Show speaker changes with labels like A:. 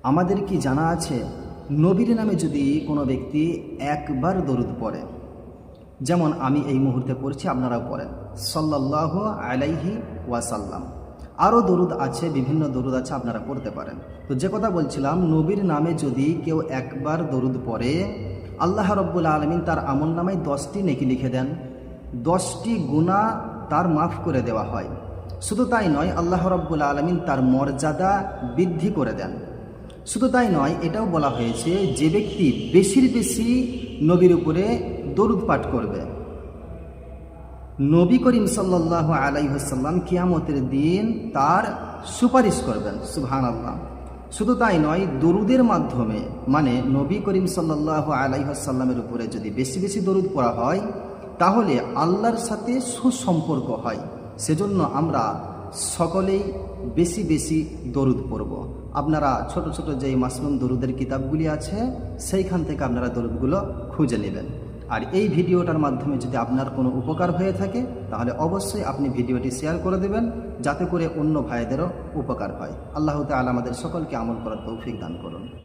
A: আমাদের কি জানা আছে নবীর নামে যদি কোনো ব্যক্তি একবার দরুদ পড়ে, যেমন আমি এই মুহূর্তে পড়ছি, আপনারাও পড়েন সাল্লাল্লাহু আলাইহি ওয়াসাল্লাম, আরও দরুদ আছে, বিভিন্ন দরুদ আছে, আপনারা পড়তে পারেন। তো যে কথা বলছিলাম, নবীর নামে যদি কেউ একবার দরুদ পড়ে, আল্লাহ রব্বুল আলমিন তার আমল নামায় 10টি নেকি লিখে দেন, 10টি গুনাহ তার মাফ করে দেওয়া হয়। শুধু তাই নয়, আল্লাহ রব্বুল আলমিন তার মর্যাদা বৃদ্ধি করে দেন। শুধু তাই নয়, এটাও বলা হয়েছে যে ব্যক্তি বেশির বেশি নবীর উপরে দরুদ পাঠ করবে, নবী করিম সাল্লাল্লাহু আলাইহি ওয়াসাল্লাম কিয়ামতের দিন তার সুপারিশ করবেন। সুবহানাল্লাহ। শুধু তাই নয়, দরুদের মাধ্যমে, মানে নবী করিম সাল্লাল্লাহু আলাইহি ওয়াসাল্লামের উপরে যদি বেশি বেশি দরুদ পড়া হয়, তাহলে আল্লাহর সাথে সুসম্পর্ক হয়। সেজন্য আমরা সকলেই বেশি বেশি দরুদ পড়ব। আপনারা ছোট ছোট যেই মাসনুন দরুদের কিতাবগুলি আছে, সেইখান থেকে আপনারা দরুদগুলো খুঁজে নেবেন। আর এই ভিডিওটার মাধ্যমে যদি আপনার কোনো উপকার হয়ে থাকে, তাহলে অবশ্যই আপনি ভিডিওটি শেয়ার করে দেবেন, যাতে করে অন্য ভাইদেরও উপকার হয়। আল্লাহ তাআলা আমাদের সকলকে আমল করার তৌফিক দান করুন।